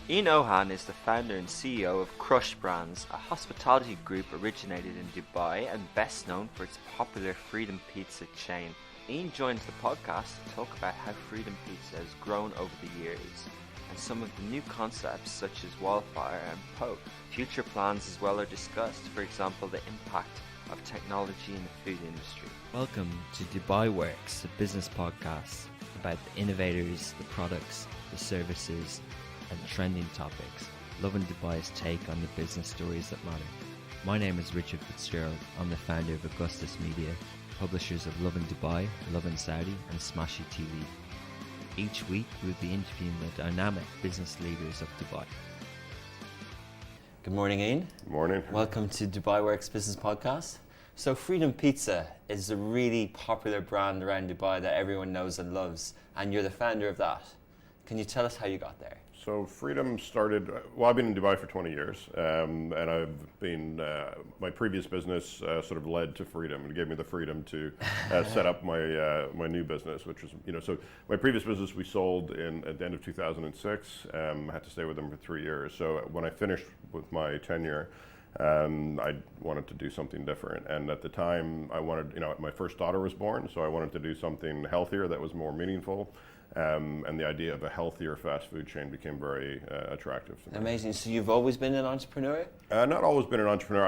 Ohan is the founder and CEO of Crush Brands, a hospitality group originated in Dubai and best known for its popular Freedom Pizza chain. Ian joins the podcast to talk about how Freedom Pizza has grown over the years and some of the new concepts such as Wildfire and Poke. Future plans as well are discussed, for example the impact of technology in the food industry. Welcome to Dubai Works, a business podcast about the innovators, the products, the services and trending topics. Loving Dubai's take on the business stories that matter. My name is Richard Fitzgerald. I'm the founder of Augustus Media, publishers of Lovin Dubai, Lovin Saudi and Smashy TV. Each week we'll be interviewing the dynamic business leaders of Dubai. Good morning, Ian. Good morning. Welcome to Dubai Works Business Podcast. So Freedom Pizza is a really popular brand around Dubai that everyone knows and loves, and you're the founder of that. Can you tell us how you got there? So Freedom started, well, I've been in Dubai for 20 years, and I've been, my previous business sort of led to Freedom and gave me the freedom to set up my new business, which was, so my previous business we sold at the end of 2006, had to stay with them for 3 years. So when I finished with my tenure, I wanted to do something different. And at the time I wanted, my first daughter was born, so I wanted to do something healthier that was more meaningful. And the idea of a healthier fast food chain became very attractive to me. Amazing. So you've always been an entrepreneur? Not always been an entrepreneur.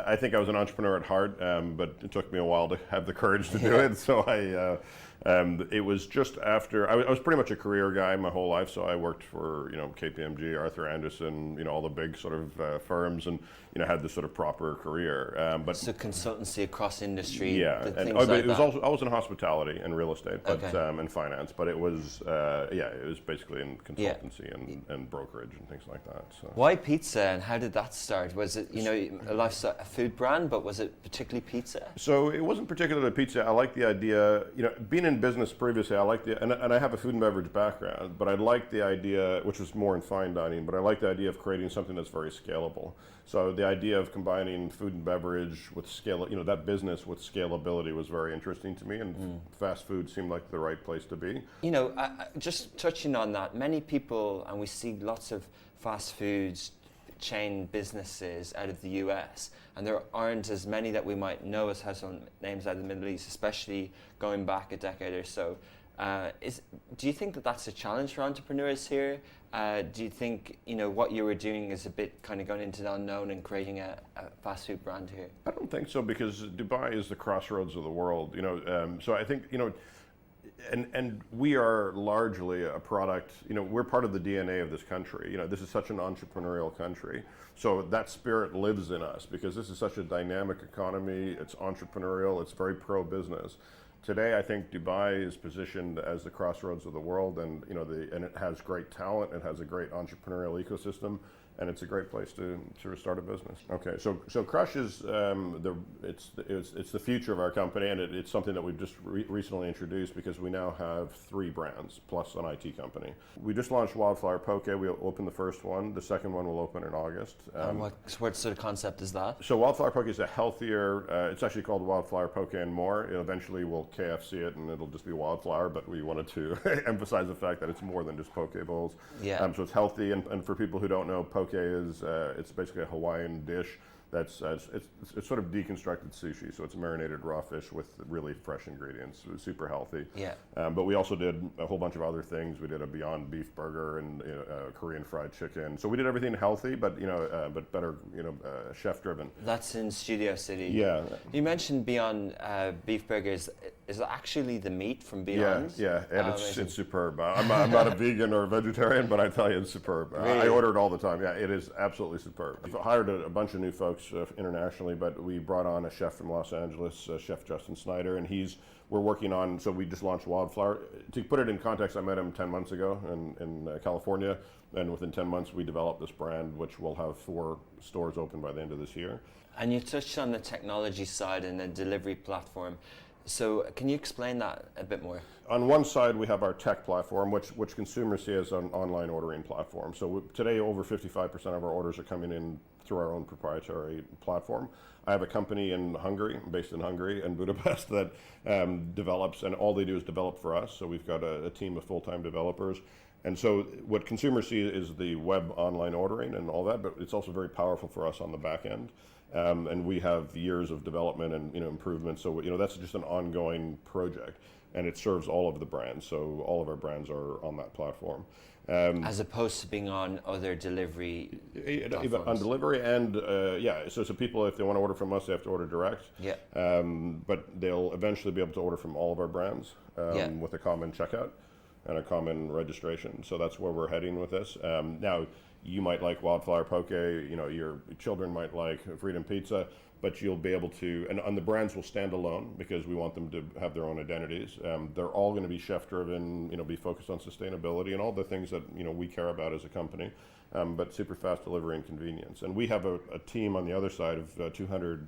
I think I was an entrepreneur at heart, but it took me a while to have the courage to do it. So it was just after, I was pretty much a career guy my whole life. So I worked for, KPMG, Arthur Andersen, all the big sort of firms, and, had this sort of proper career. But so consultancy across industry. Yeah, it was also, I was in hospitality and real estate, but and finance, but it was it was basically in consultancy and brokerage and things like that. So. Why pizza, and how did that start? Was it a food brand, but was it particularly pizza? So it wasn't particularly pizza. I like the idea, being in business previously, I like and I have a food and beverage background, but I like the idea, which was more in fine dining, but I like the idea of creating something that's very scalable. So the idea of combining food and beverage with scale, that business with scalability was very interesting to me, and fast food seemed like the right place to be. Just touching on that, many people, and we see lots of fast foods chain businesses out of the US, and there aren't as many that we might know as household names out of the Middle East, especially going back a decade or so. Do you think that that's a challenge for entrepreneurs here? Do you think what you were doing is a bit kind of going into the unknown and creating a fast food brand here? I don't think so, because Dubai is the crossroads of the world. So I think and we are largely a product. We're part of the DNA of this country. This is such an entrepreneurial country, so that spirit lives in us because this is such a dynamic economy. It's entrepreneurial. It's very pro-business. Today, I think Dubai is positioned as the crossroads of the world, and and it has great talent. It has a great entrepreneurial ecosystem, and it's a great place to start a business. Okay, so Crush is it's the future of our company, and it's something that we've just recently introduced because we now have 3 brands plus an IT company. We just launched Wildfire Poke. We opened the first one. The second one will open in August. What sort of concept is that? So Wildfire Poke is a healthier. It's actually called Wildfire Poke and More. Eventually we'll KFC it, and it'll just be Wildfire. But we wanted to emphasize the fact that it's more than just poke bowls. Yeah. So it's healthy, and for people who don't know, poke is it's basically a Hawaiian dish that's it's sort of deconstructed sushi. So it's marinated raw fish with really fresh ingredients. It was super healthy. Yeah. But we also did a whole bunch of other things. We did a Beyond Beef burger and Korean fried chicken. So we did everything healthy, but better chef driven. That's in Studio City. Yeah. You mentioned Beyond Beef burgers. Is it actually the meat from Beyond? Yeah, and it's superb. I'm not a vegan or a vegetarian, but I tell you, it's superb. Really? I order it all the time. Yeah, it is absolutely superb. I've hired a bunch of new folks internationally, but we brought on a chef from Los Angeles, Chef Justin Snyder, and we're working on, so we just launched Wildflower. To put it in context, I met him 10 months ago in California, and within 10 months we developed this brand, which will have 4 stores open by the end of this year. And you touched on the technology side and the delivery platform. So can you explain that a bit more? On one side, we have our tech platform, which consumers see as an online ordering platform. So today, over 55% of our orders are coming in through our own proprietary platform. I have a company in Hungary, based in Hungary, in Budapest, that develops, and all they do is develop for us. So we've got a team of full-time developers. And so what consumers see is the web online ordering and all that, but it's also very powerful for us on the back end. And we have years of development and improvement. So that's just an ongoing project, and it serves all of the brands. So all of our brands are on that platform. As opposed to being on other delivery platforms. On delivery and so people, if they want to order from us, they have to order direct. Yeah. But they'll eventually be able to order from all of our brands with a common checkout and a common registration. So that's where we're heading with this. Now, you might like Wildflower Poke, your children might like Freedom Pizza, but you'll be able to, and the brands will stand alone because we want them to have their own identities. They're all going to be chef driven, be focused on sustainability and all the things that we care about as a company, but super fast delivery and convenience. And we have a team on the other side of 200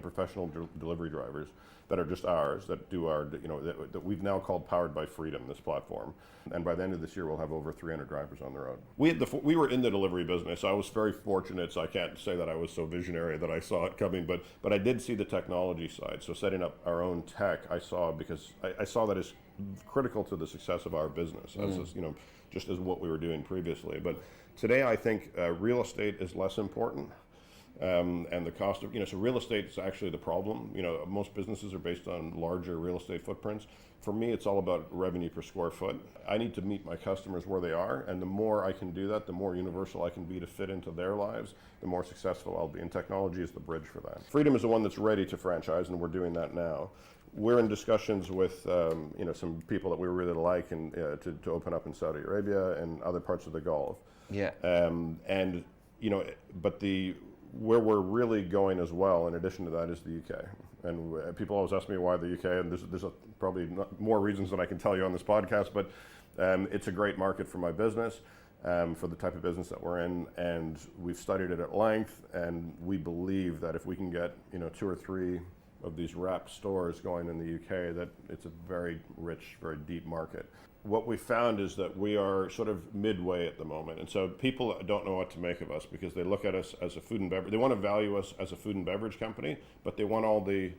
professional delivery drivers that are just ours, that do our, that we've now called Powered by Freedom, this platform. And by the end of this year, we'll have over 300 drivers on the road. We were in the delivery business. I was very fortunate, so I can't say that I was so visionary that I saw it coming, but I did see the technology side. So setting up our own tech, I saw, because I saw that as critical to the success of our business, as just as what we were doing previously. But today, I think real estate is less important. And the cost of, so real estate is actually the problem. Most businesses are based on larger real estate footprints. For me, it's all about revenue per square foot. I need to meet my customers where they are, and the more I can do that, the more universal I can be to fit into their lives, the more successful I'll be. And technology is the bridge for that. Freedom is the one that's ready to franchise, and we're doing that now. We're in discussions with some people that we really like and to open up in Saudi Arabia and other parts of the Gulf. Yeah. But where we're really going as well, in addition to that, is the UK. And people always ask me why the UK, and there's probably more reasons than I can tell you on this podcast, but it's a great market for my business, for the type of business that we're in, and we've studied it at length, and we believe that if we can get 2 or 3 of these wrap stores going in the UK, that it's a very rich, very deep market. What we found is that we are sort of midway at the moment, and so people don't know what to make of us because they look at us as a food and beverage. They want to value us as a food and beverage company, but they want all the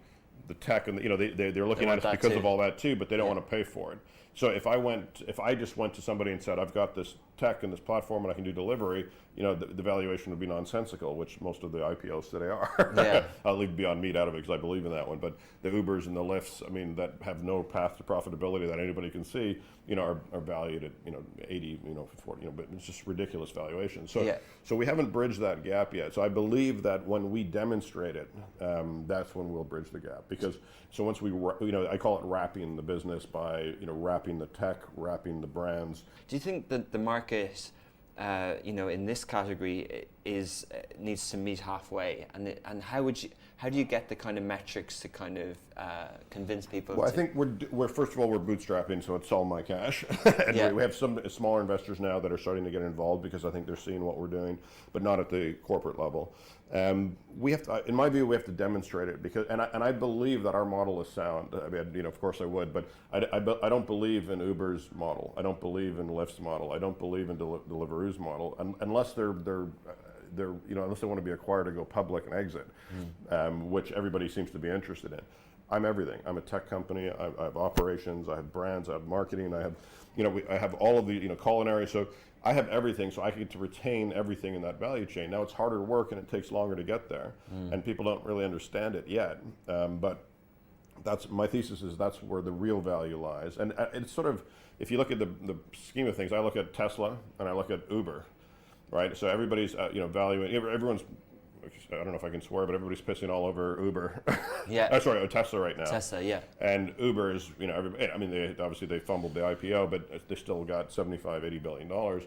tech and they're looking at us because of all that too, but they don't want to pay for it. So if I just went to somebody and said, I've got this tech and this platform and I can do delivery, the valuation would be nonsensical, which most of the IPOs today are. Yeah. I'll leave Beyond Meat out of it because I believe in that one. But the Ubers and the Lyfts, that have no path to profitability that anybody can see, are valued at 80, 40, but it's just ridiculous valuation. So we haven't bridged that gap yet. So I believe that when we demonstrate it, that's when we'll bridge the gap. Because once we, I call it wrapping the business by wrapping the tech, wrapping the brands. Do you think that the market, in this category, needs to meet halfway? And how do you get the kind of metrics to kind of convince people? Well, I think we're first of all, we're bootstrapping, so it's all my cash. And we have some smaller investors now that are starting to get involved because I think they're seeing what we're doing, but not at the corporate level. We have to, in my view, we have to demonstrate it because, and I believe that our model is sound. Of course I would, but I don't believe in Uber's model. I don't believe in Lyft's model. I don't believe in Deliveroo's model, unless they're unless they want to be acquired to go public and exit, which everybody seems to be interested in. I'm everything. I'm a tech company. I have operations. I have brands. I have marketing. I have, I have all of the, culinary. So I have everything. So I get to retain everything in that value chain. Now it's harder work and it takes longer to get there, and people don't really understand it yet. But that's my thesis. Is that's where the real value lies. And it's sort of, if you look at the scheme of things, I look at Tesla and I look at Uber. Right, so everybody's valuing. Everyone's, I don't know if I can swear, but everybody's pissing all over Uber. Yeah. Tesla right now. Tesla, yeah. And Uber is, they fumbled the IPO, but they still got $75-80 billion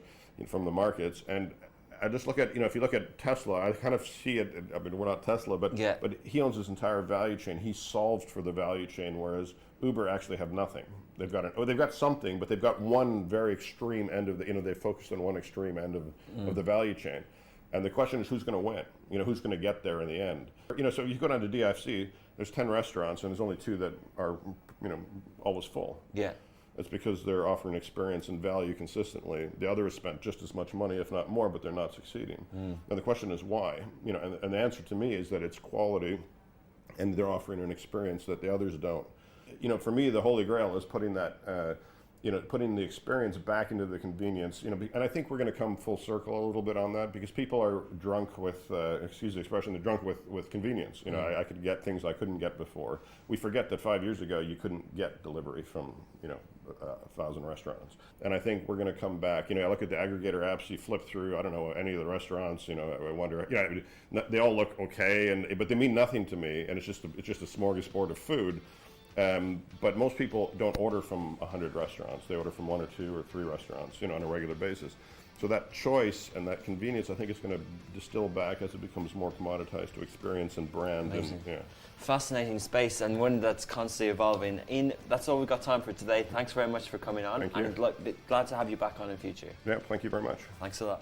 from the markets. And I just look at, if you look at Tesla, I kind of see it. We're not Tesla, but he owns his entire value chain. He solved for the value chain, whereas Uber actually have nothing. They've got something, but they've got one very extreme end of the, they focused on one extreme end of the value chain. And the question is, who's going to win? Who's going to get there in the end? So if you go down to DFC, there's 10 restaurants, and there's only 2 that are, always full. Yeah. It's because they're offering experience and value consistently. The others spent just as much money, if not more, but they're not succeeding. And the question is why? And the answer to me is that it's quality, and they're offering an experience that the others don't. For me, the holy grail is putting that putting the experience back into the convenience, and I think we're going to come full circle a little bit on that, because people are drunk with, excuse the expression, they're drunk with convenience. I could get things I couldn't get before. We forget that 5 years ago you couldn't get delivery from, 1,000 restaurants. And I think we're going to come back. I look at the aggregator apps, you flip through, I don't know, any of the restaurants, I wonder, they all look okay, but they mean nothing to me, and it's just a smorgasbord of food. But most people don't order from 100 restaurants. They order from 1 or 2 or 3 restaurants, on a regular basis. So that choice and that convenience, I think, is going to distill back as it becomes more commoditized to experience and brand. Amazing. And, Fascinating space, and one that's constantly evolving. That's all we've got time for today. Thanks very much for coming on. Thank you. And glad to have you back on in future. Yeah, thank you very much. Thanks a lot.